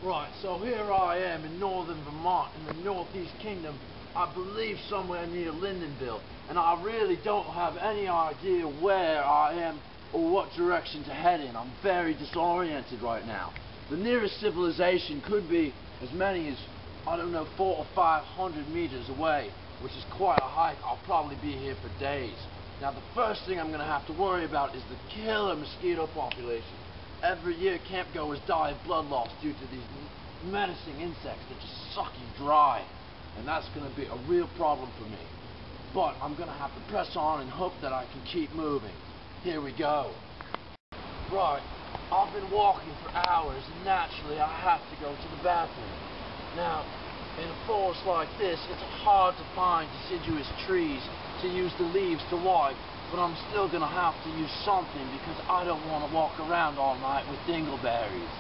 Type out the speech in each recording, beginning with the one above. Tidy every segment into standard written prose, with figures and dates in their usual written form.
Right, so here I am in northern Vermont, in the Northeast Kingdom, I believe somewhere near Lyndonville, and I really don't have any idea where I am or what direction to head in. I'm very disoriented right now. The nearest civilization could be as many as, I don't know, 400 or 500 meters away, which is quite a hike. I'll probably be here for days. Now the first thing I'm going to have to worry about is the killer mosquito population. Every year campgoers die of blood loss due to these menacing insects that just suck you dry, and that's going to be a real problem for me. But I'm going to have to press on and hope that I can keep moving. Here we go. Right, I've been walking for hours, and naturally I have to go to the bathroom. Now, in a forest like this, it's hard to find deciduous trees to use the leaves to wipe, but I'm still going to have to use something because I don't want to walk around all night with dingleberries.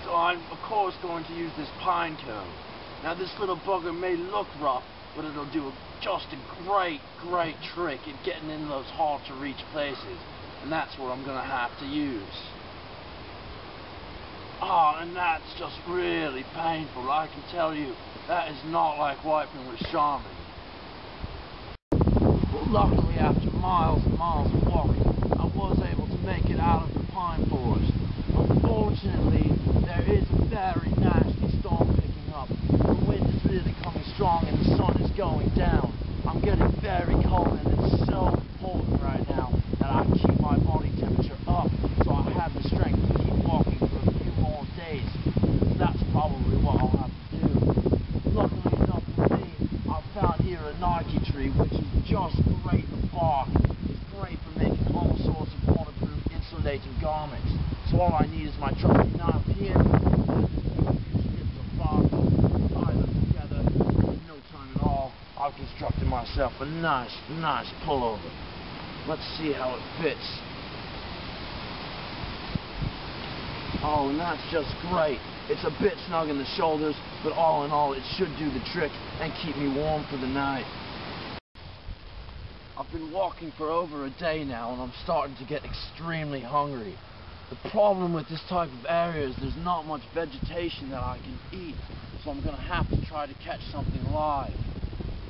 So I'm, of course, going to use this pine cone. Now, this little bugger may look rough, but it'll do just a great trick at getting in those hard-to-reach places, and that's what I'm going to have to use. Oh, and that's just really painful. I can tell you, that is not like wiping with Charmin. But luckily, after miles and miles of walking, I was able to make it out of the pine forest. Unfortunately, there is a very nasty storm picking up. The wind is really coming strong and the sun is going down. I'm getting very cold, and it's so important right now that I keep my body temperature up so I have the strength to keep walking for a few more days. That's probably what I'll have to do. Luckily enough for me, I've found here a Nike tree, which is just great. The bark is great for making all sorts of waterproof insulating garments. So all I need is my trusty knife here, and a few strips of bark, tie them together. In no time at all, I've constructed myself a nice pullover. Let's see how it fits. Oh, and that's just great. It's a bit snug in the shoulders, but all in all, it should do the trick and keep me warm for the night. I've been walking for over a day now, and I'm starting to get extremely hungry. The problem with this type of area is there's not much vegetation that I can eat, so I'm going to have to try to catch something live.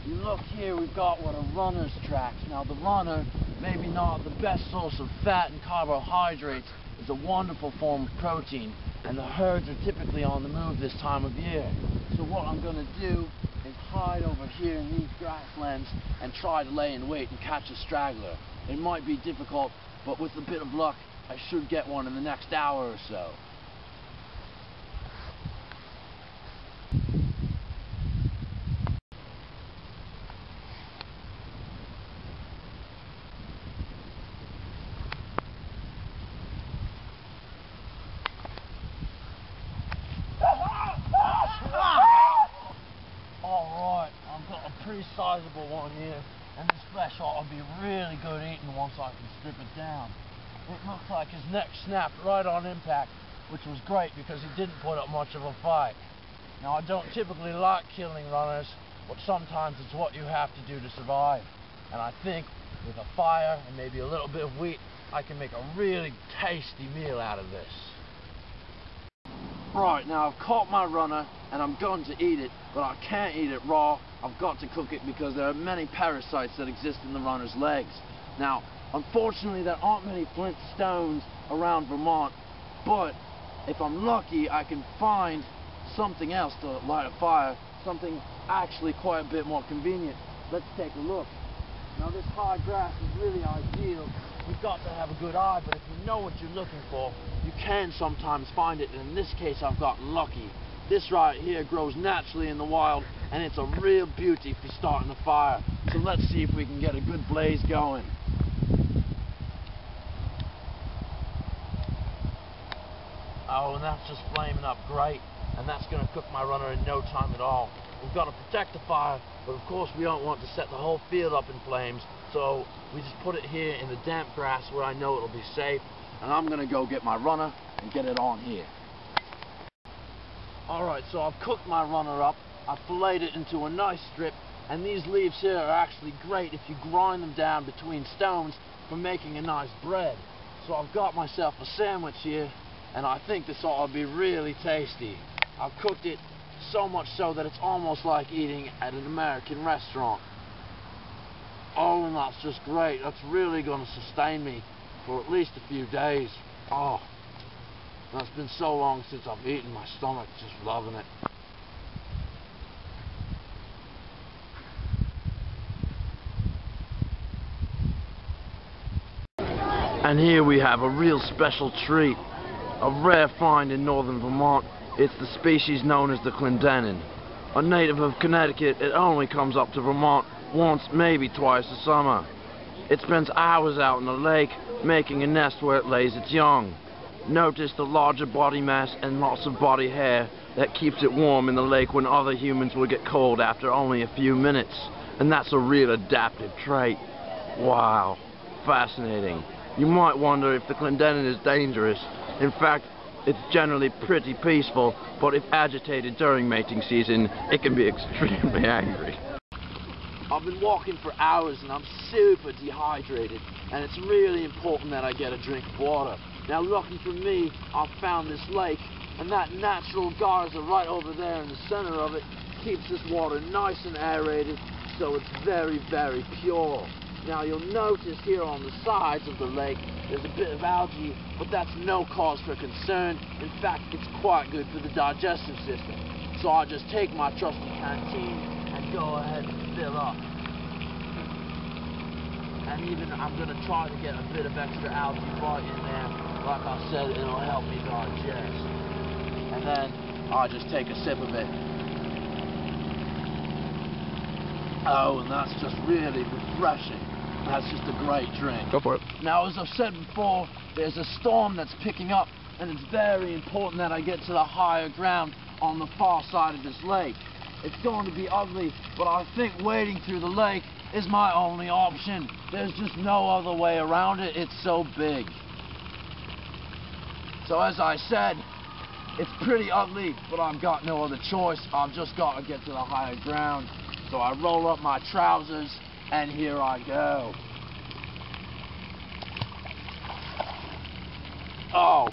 You look here, we've got what are runner's tracks. Now the runner, maybe not the best source of fat and carbohydrates, is a wonderful form of protein, and the herds are typically on the move this time of year. So what I'm going to do is hide over here in these grasslands and try to lay in wait and catch a straggler. It might be difficult, but with a bit of luck, I should get one in the next hour or so. Alright, I've got a pretty sizable one here, and this flesh ought to be really good eating once I can strip it down. It looked like his neck snapped right on impact, which was great because he didn't put up much of a fight. Now, I don't typically like killing runners, but sometimes it's what you have to do to survive. And I think with a fire and maybe a little bit of wheat, I can make a really tasty meal out of this. Right, now I've caught my runner and I'm going to eat it, but I can't eat it raw. I've got to cook it because there are many parasites that exist in the runner's legs. Now, unfortunately, there aren't many flint stones around Vermont, but if I'm lucky, I can find something else to light a fire, something actually quite a bit more convenient. Let's take a look. Now, this high grass is really ideal. You've got to have a good eye, but if you know what you're looking for, you can sometimes find it, and in this case, I've got lucky. This right here grows naturally in the wild, and it's a real beauty for starting a fire. So let's see if we can get a good blaze going. Oh, and that's just flaming up great, and that's going to cook my runner in no time at all. We've got to protect the fire, but of course we don't want to set the whole field up in flames, so we just put it here in the damp grass where I know it'll be safe, and I'm going to go get my runner and get it on here. Alright, so I've cooked my runner up, I've filleted it into a nice strip, and these leaves here are actually great if you grind them down between stones for making a nice bread. So I've got myself a sandwich here, and I think this ought to be really tasty. I've cooked it so much so that it's almost like eating at an American restaurant. Oh, and that's just great. That's really going to sustain me for at least a few days. Oh, that's been so long since I've eaten. My stomach's just loving it. And here we have a real special treat, a rare find in northern Vermont. It's the species known as the Clendenin. A native of Connecticut, it only comes up to Vermont once, maybe twice a summer. It spends hours out in the lake, making a nest where it lays its young. Notice the larger body mass and lots of body hair that keeps it warm in the lake when other humans will get cold after only a few minutes. And that's a real adaptive trait. Wow, fascinating. You might wonder if the Clendenin is dangerous. In fact, it's generally pretty peaceful, but if agitated during mating season, it can be extremely angry. I've been walking for hours and I'm super dehydrated, and it's really important that I get a drink of water. Now, lucky for me, I've found this lake, and that natural garza right over there in the center of it keeps this water nice and aerated, so it's very, very pure. Now, you'll notice here on the sides of the lake there's a bit of algae, but that's no cause for concern. In fact, it's quite good for the digestive system. So I'll just take my trusty canteen and go ahead and fill up. And even I'm going to try to get a bit of extra algae right in there. Like I said, it'll help me digest. And then I'll just take a sip of it. Oh, and that's just really refreshing. That's just a great drink. Go for it. Now, as I've said before, there's a storm that's picking up, and it's very important that I get to the higher ground on the far side of this lake. It's going to be ugly, but I think wading through the lake is my only option. There's just no other way around it. It's so big. So as I said, it's pretty ugly, but I've got no other choice. I've just got to get to the higher ground. So I roll up my trousers, and here I go. Oh,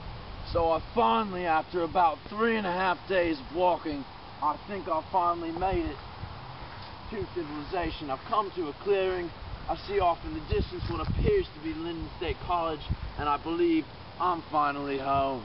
so I finally, after about 3.5 days of walking, I think I finally made it to civilization. I've come to a clearing. I see off in the distance what appears to be Lyndon State College, and I believe I'm finally home.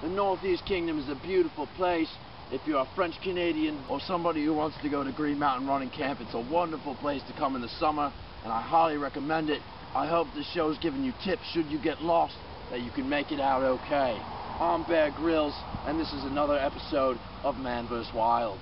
The Northeast Kingdom is a beautiful place. If you're a French Canadian or somebody who wants to go to Green Mountain Running Camp, it's a wonderful place to come in the summer, and I highly recommend it. I hope this show's given you tips should you get lost, that you can make it out okay. I'm Bear Grylls, and this is another episode of Man vs. Wild.